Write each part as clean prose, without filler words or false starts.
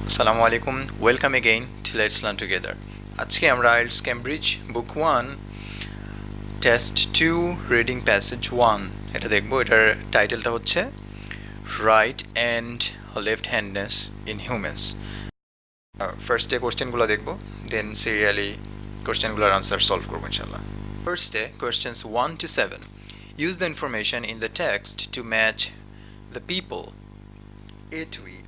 Assalamu alaikum. Welcome again to Let's Learn Together. আজকে আমরা IELTS Cambridge Book 1 Test 2 Reading Passage 1 এটা দেখব। এটার টাইটেলটা হচ্ছে Right and Left Handedness in Humans. ফার্স্টে কোশ্চেনগুলো দেখব, দেন সিরিয়ালি কোশ্চেনগুলোর আনসার সলভ করব ইনশাআল্লাহ। ফার্স্টে questions 1 to 7. Use the information in the text to match the people A to E.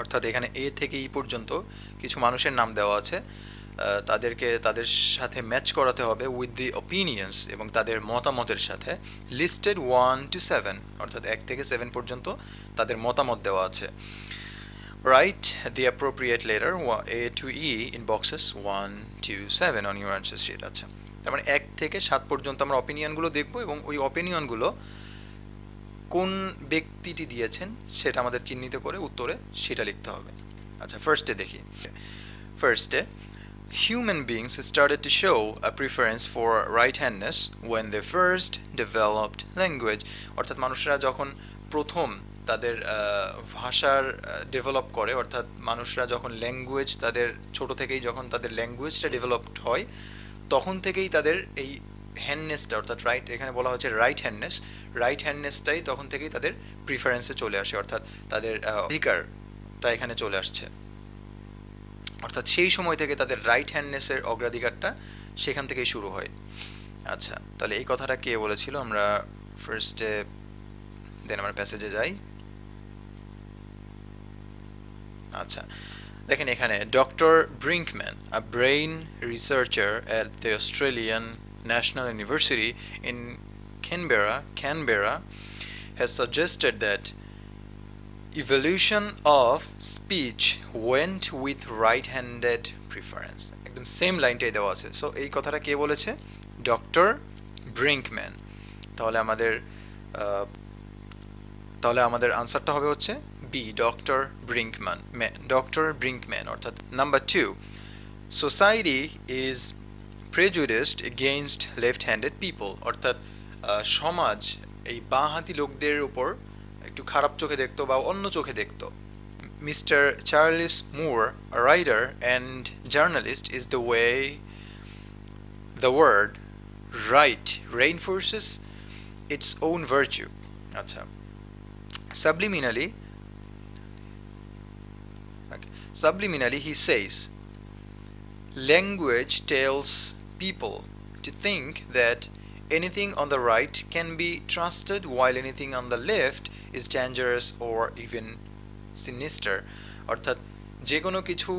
অর্থাৎ এখানে এ থেকে ই পর্যন্ত কিছু মানুষের নাম দেওয়া আছে, তাদেরকে তাদের সাথে ম্যাচ করাতে হবে উইথ দি অপিনিয়ন্স এবং তাদের মতামতের সাথে। লিস্টেড 1 to 7 অর্থাৎ 1 থেকে 7 পর্যন্ত তাদের মতামত দেওয়া আছে। Write the appropriate letter A to E in boxes 1 to 7 on your answer sheet. আচ্ছা, তার মানে 1 থেকে 7 পর্যন্ত আমরা অপিনিয়নগুলো দেখব এবং ওই অপিনিয়নগুলো কোন ব্যক্তিটি দিয়েছেন সেটা আমাদের চিহ্নিত করে উত্তরে সেটা লিখতে হবে। আচ্ছা, ফার্স্টে দেখি। ফার্স্টে human beings started to show a preference for right handedness when they first developed language. অর্থাৎ মানুষরা যখন প্রথম তাদের ভাষার ডেভেলপ করে, অর্থাৎ মানুষরা যখন ল্যাঙ্গুয়েজ তাদের ছোট থেকেই যখন তাদের ল্যাঙ্গুয়েজটা ডেভেলপড হয় তখন থেকেই তাদের এই হ্যান্ডনেসটা অর্থাৎ রাইট, এখানে বলা হচ্ছে রাইট হ্যান্ডনেসটাই তখন থেকেই তাদের প্রিফারেন্সে চলে আসে, অর্থাৎ তাদের অধিকারটা এখানে চলে আসছে। অর্থাৎ সেই সময় থেকে তাদের রাইট হ্যান্ডনেসের অগ্রাধিকারটা সেখান থেকেই শুরু হয়। আচ্ছা, তাহলে এই কথাটা কে বলেছিল? আমরা ফার্স্টে দেন আমরা প্যাসেজে যাই। আচ্ছা, দেখেন এখানে doctor Brinkman, a brain researcher at the Australian National University in Canberra has suggested that evolution of speech went with right-handed preference. একদম সেম লাইনটাই দেওয়া আছে। সো এই কথাটা কে বলেছে? Doctor Brinkman. তাহলে আমাদের আনসারটা হবে হচ্ছে বি, ডক্টর ব্রিঙ্কম্যান। অর্থাৎ number 2, society is prejudiced against left handed people. অর্থাৎ সমাজ এই বাঁহাতি লোকদের উপর একটু খারাপ চোখে দেখতো বা অন্য চোখে দেখতো। Mister Charles Moore, a writer and journalist, is the way the word right reinforces its own virtue. আচ্ছা, subliminally he says language tells people to think that anything on the right can be trusted while anything on the left is dangerous or even sinister. অর্থাৎ যে কোনো কিছু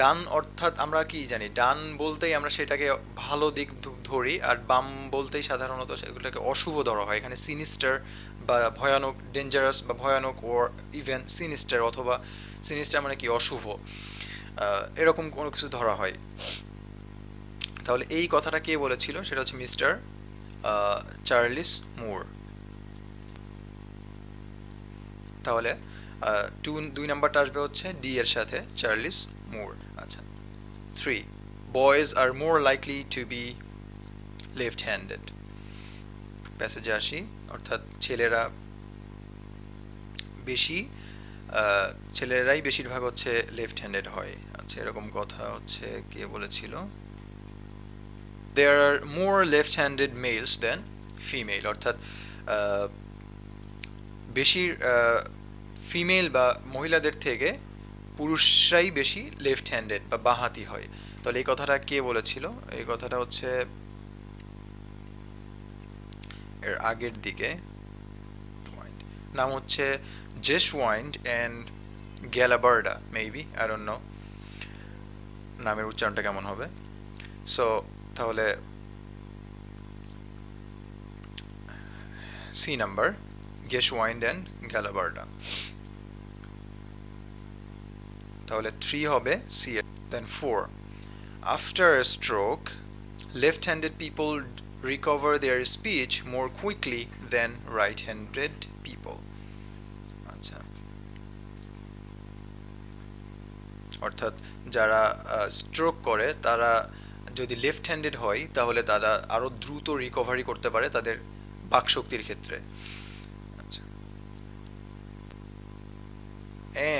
ডান, অর্থাৎ আমরা কি জানি, ডান বলতেই আমরা সেটাকে ভালো দিক ধরি, আর বাম বলতেই সাধারণত সেগুলোকে অশুভ ধরা হয়। এখানে সিনিস্টার বা ভয়ানক, ডেঞ্জারাস বা ভয়ানক, ওর ইভেন সিনিস্টার, অথবা সিনিস্টার মানে কি অশুভ, এরকম কোনো কিছু ধরা হয়। তাহলে এই কথাটা কে বলেছিল? সেটা হচ্ছে মিস্টার চার্লস মুর। তাহলে 2 নাম্বারটা আসবে হচ্ছে ডি এর সাথে, চার্লস মুর। আচ্ছা, 3, boys are more likely to be left handed. প্যাসেজে আসি। অর্থাৎ ছেলেরাই বেশিরভাগ হচ্ছে লেফট হ্যান্ডেড হয়। আচ্ছা, এরকম কথা হচ্ছে কে বলেছিল? There are more left-handed males than female. অর্থাৎ বেশি ফিমেল বা মহিলাদের থেকে পুরুষরাই বেশি লেফট হ্যান্ডেড বা বাঁহাতি হয়। তাহলে এই কথাটা কে বলেছিল? এই কথাটা হচ্ছে এর আগের দিকে, নাম হচ্ছে Geschwind and Galaburda, maybe, I don't know নামের উচ্চারণটা কেমন হবে। সো তাহলে C number, Geschwind and Galaburda. তাহলে 3 হবে C. Then 4, after a stroke left handed people recover their speech more quickly than right handed people. আচ্ছা, অর্থাৎ যারা স্ট্রোক করে তারা যদি লেফট হ্যান্ডেড হয় তাহলে তারা আরো দ্রুত রিকভারি করতে পারে তাদের বাকশক্তির ক্ষেত্রে। আচ্ছা,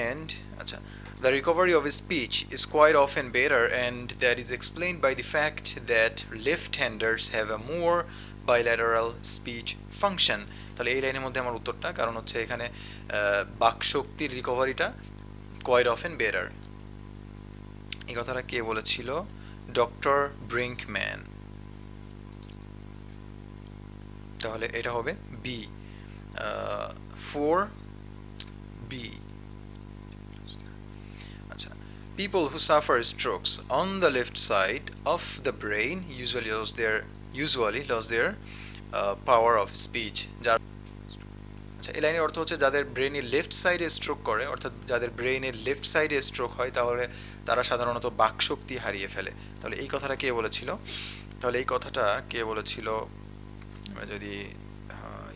and আচ্ছা the recovery of speech is quite often better, and that is explained by the fact that left-handers have a more bilateral speech function. তাহলে এই লাইনের মধ্যে আমার উত্তরটা, কারণ হচ্ছে এখানে বাকশক্তির রিকভারিটা quite often better. এই কথাটা কে বলেছিল? Doctor Brinkman. তাহলে এটা হবে বি, 4B. আচ্ছা, people who suffer strokes on the left side of the brain usually lose their power of speech. আচ্ছা, এই লাইনের অর্থ হচ্ছে যাদের ব্রেনের লেফট সাইডে স্ট্রোক করে, অর্থাৎ যাদের ব্রেনের লেফট সাইডে স্ট্রোক হয়, তাহলে তারা সাধারণত বাকশক্তি হারিয়ে ফেলে। তাহলে এই কথাটা কে বলেছিল? তাহলে এই কথাটা কে বলেছিল? আমরা যদি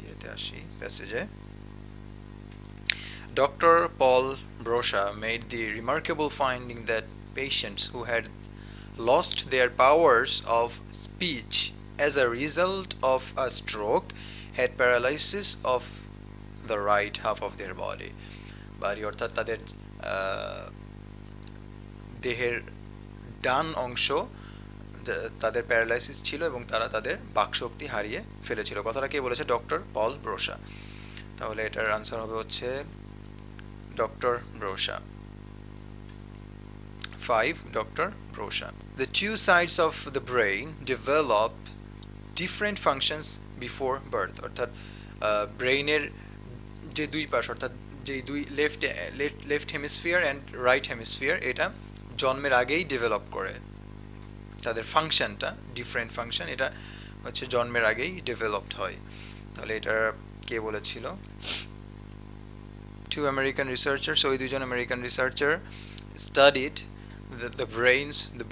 ইয়েতে আসি, প্যাসেজে, Dr. Paul Brosha made the remarkable finding that patients who had lost their powers of speech as a result of a stroke had paralysis of the right half of their body. অর্থাৎ তাদের দেহের ডান অংশ তাদের paralysis ছিল এবং তারা তাদের বাকশক্তি হারিয়ে ফেলেছিল। কথাটা কে বলেছে? Doctor Paul Broca. তাহলে এটার আনসার হবে হচ্ছে doctor Broca. 5. Dr. Brosha. The two sides of the brain develop different functions before birth. অর্থাৎ ব্রেইনের যে দুই পাশ, অর্থাৎ যে দুই left hemisphere and right hemisphere, এটা জন্মের আগেই ডেভেলপ করে। তাদের ফাংশনটা, ডিফারেন্ট ফাংশন, এটা হচ্ছে জন্মের আগেই ডেভেলপড হয়। তাহলে এটা কে বলেছিল? Two American researchers, ওই দুজন American researcher studied the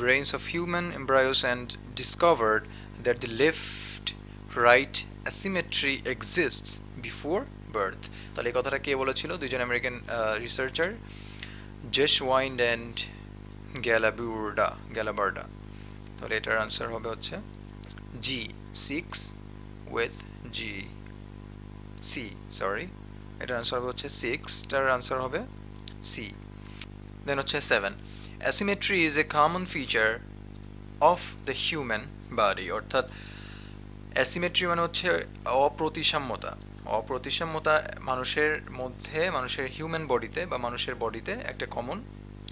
brains of human embryos and discovered that the left-right asymmetry exists before birth. তাহলে এই কথাটা কে বলেছিল? দুইজন আমেরিকান রিসার্চার, জেশওয়াইন্ড অ্যান্ড গ্যালাবার্ডা। তাহলে এটার আনসার হবে হচ্ছে জি, 6 with G, C, সরি, এটার আনসার হবে হচ্ছে 6, টার আনসার হবে সি। দেন হচ্ছে 7. Asymmetry is a common feature of the human body. অর্থাৎ অ্যাসিমেট্রি মানে হচ্ছে অপ্রতিসাম্যতা। অপ্রতিসাম্যতা মানুষের মধ্যে, মানুষের হিউম্যান বডিতে বা মানুষের বডিতে একটা কমন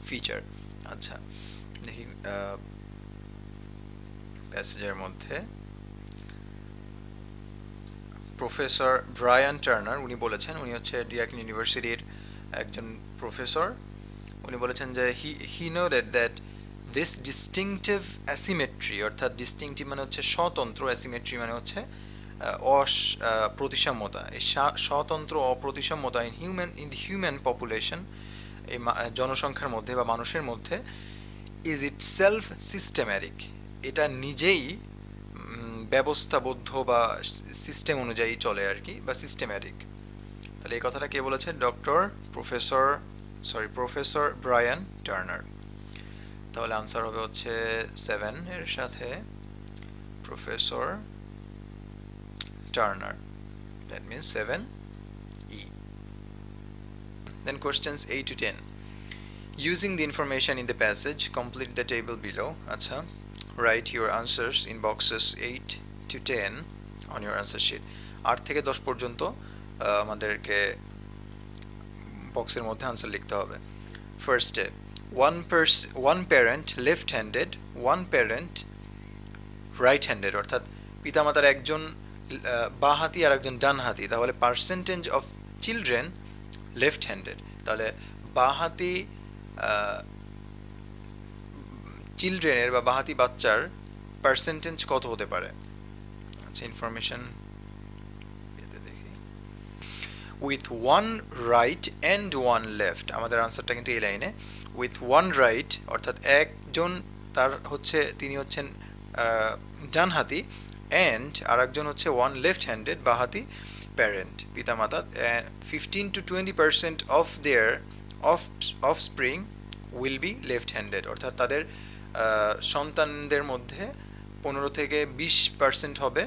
ফিচার। আচ্ছা, দেখি প্যাসেজের মধ্যে প্রফেসর ব্রায়ান টার্নার উনি বলেছেন, উনি হচ্ছে ডিয়াকিন ইউনিভার্সিটির একজন প্রফেসর। উনি বলেছেন যে he noted that this distinctive asymmetry, অর্থাৎ ডিস্টিংটিভ মানে হচ্ছে স্বতন্ত্র, অ্যাসিমেট্রি মানে হচ্ছে প্রতিসাম্যতা। এই স্বতন্ত্র অপ্রতিসাম্যতা ইন দি হিউম্যান পপুলেশন, এই জনসংখ্যার মধ্যে বা মানুষের মধ্যে, ইজ ইট সেলফ সিস্টেম্যাটিক, এটা নিজেই ব্যবস্থাবদ্ধ বা সিস্টেম অনুযায়ী চলে আর কি, বা সিস্টেম্যাটিক। তাহলে এই কথাটা কে বলেছে? Professor Brian Turner. তাহলে আনসার হবে হচ্ছে 7 এর সাথে professor Turner, that means 7E. Then questions 8 to 10. Using the information in the passage, complete the table below. আচ্ছা, write your answers in boxes 8 to 10 on your answer sheet. 8 থেকে 10 পর্যন্ত আমাদেরকে বক্সের মধ্যে আনসার লিখতে হবে। First step, one parent left-handed, one parent right-handed, অর্থাৎ পিতামাতার একজন বাঁ হাতি আর একজন ডান হাতি, তাহলে পার্সেন্টেজ অফ চিলড্রেন লেফট-হ্যান্ডেড। তাহলে বাঁ হাতি চিলড্রেনের বা বাঁহাতি বাচ্চার পার্সেন্টেজ কত হতে পারে? আচ্ছা, ইনফরমেশন দেখি। With one right and one left, আমাদের আনসারটা কিন্তু এই লাইনে। উইথ ওয়ান রাইট অর্থাৎ একজন তার হচ্ছে, তিনি হচ্ছেন ডানহাতি, অ্যান্ড আর একজন হচ্ছে ওয়ান লেফট হ্যান্ডেড বাঁহাতি প্যারেন্ট, পিতামাতা। 15 to 20% of their offspring will be left handed, অর্থাৎ তাদের সন্তানদের মধ্যে 15 থেকে 20% হবে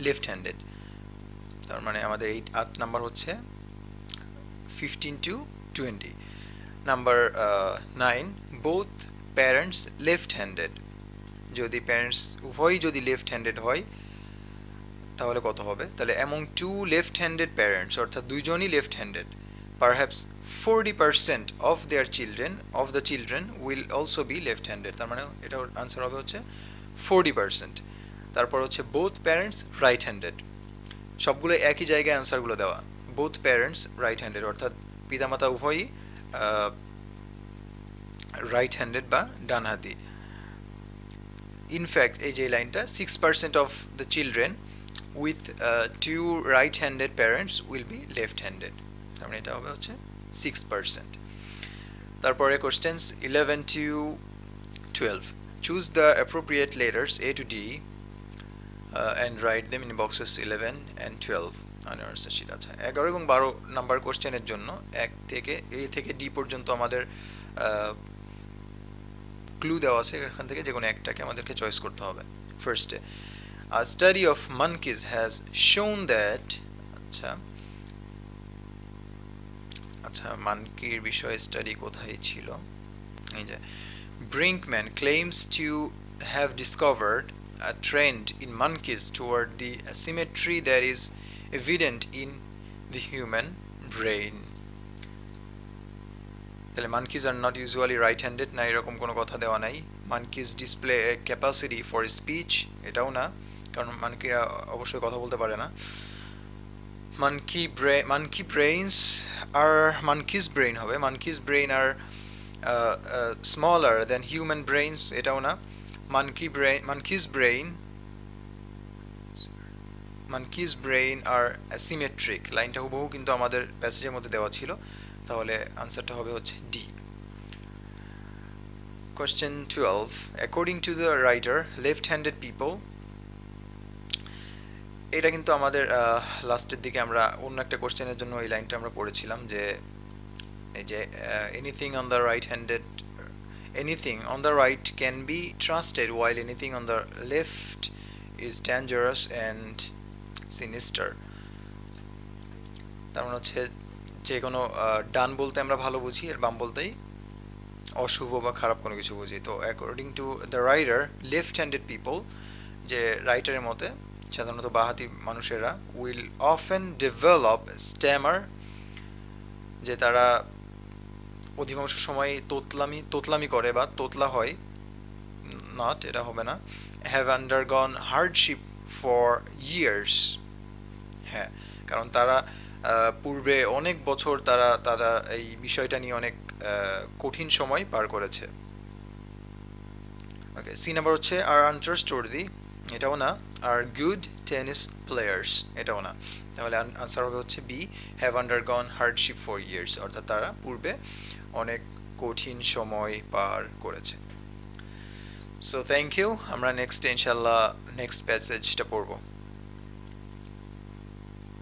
লেফট হ্যান্ডেড। তার মানে আমাদের 8 নাম্বার হচ্ছে 15 to 20. Number 9, both parents left handed. যদি প্যারেন্টস উভয়ই যদি লেফট হ্যান্ডেড হয় তাহলে কত হবে? তাহলে among two left handed parents, অর্থাৎ দুইজনই left handed, perhaps 40% of the children will also be left handed. তার মানে এটার আনসার হবে হচ্ছে 40%। তারপর হচ্ছে বোথ প্যারেন্টস রাইট হ্যান্ডেড। সবগুলো একই জায়গায় আনসারগুলো দেওয়া। বোথ প্যারেন্টস রাইট হ্যান্ডেড অর্থাৎ পিতামাতা উভয়ই রাইট হ্যান্ডেড বা ডানহাতি। ইনফ্যাক্ট এই যে লাইনটা 6% of the children with two right handed parents will be left handed. তার মানে এটা হবে হচ্ছে 6%। তারপরে questions 11 to 12, choose the appropriate letters A to D and write them in boxes 11 and 12 on your sheet। আচ্ছা 11 এবং 12 নাম্বার কোশ্চেনের জন্য A থেকে D পর্যন্ত আমাদের ক্লু দেওয়া আছে, এখান থেকে যে কোনো একটাকে আমাদেরকে চয়েস করতে হবে। ফার্স্টে, a study of monkeys has shown that, আচ্ছা মানকির বিষয়ে স্টাডি কোথায় ছিল? এই যে Brinkman claims to have discovered a trend in monkeys toward the asymmetry that is evident in the human brain. তাহলে monkeys are not usually right-handed, না এরকম কোনো কথা দেওয়া নাই। monkeys display a capacity for speech, এটাও না, কারণ মানকিরা অবশ্যই কথা বলতে পারে না। monkey's brain হবে, monkeys brain are smaller than human brains, এটাও না। monkeys brain are asymmetric, লাইনটা হুবহু কিন্তু আমাদের প্যাসেজের মধ্যে দেওয়া ছিল, তাহলে আনসারটা হবে হচ্ছে D. Question 12, according to the writer, left-handed people, এটা কিন্তু আমাদের লাস্টের দিকে আমরা অন্য একটা কোশ্চেনের জন্য এই লাইনটা আমরা পড়েছিলাম যে এই যে anything on the right can be trusted while anything on the left is dangerous and sinister। তার মানে হচ্ছে যে কোনো ডান বলতে আমরা ভালো বুঝি, আর বাম বলতেই অশুভ বা খারাপ কোনো কিছু বুঝি। তো according to the writer, left handed people, যে রাইটারের মতে সাধারণত বাঁহাতি মানুষেরা, উইল অফেন ডেভেলপ স্ট্যামার, যে তারা অধিকাংশ সময় তোতলামি করে বা তোতলা হয়, নট, এটা হবে না। Have undergone hardship for years, হ্যাঁ, কারণ তারা পূর্বে অনেক বছর তারা এই বিষয়টা নিয়ে অনেক কঠিন সময় পার করেছে। ওকে, সি নাম্বার হচ্ছে আর আন্ডারস্টুডি, এটাও না। আর গুড টেনিস প্লেয়ার্স, এটাও না। তাহলে আনসার হবে হচ্ছে B, have undergone hardship for years, অর্থাৎ তারা পূর্বে অনেক কঠিন সময় পার করেছে। সো থ্যাংক ইউ, আমরা নেক্সট ইনশাল্লাহ নেক্সট প্যাসেজটা পড়বো।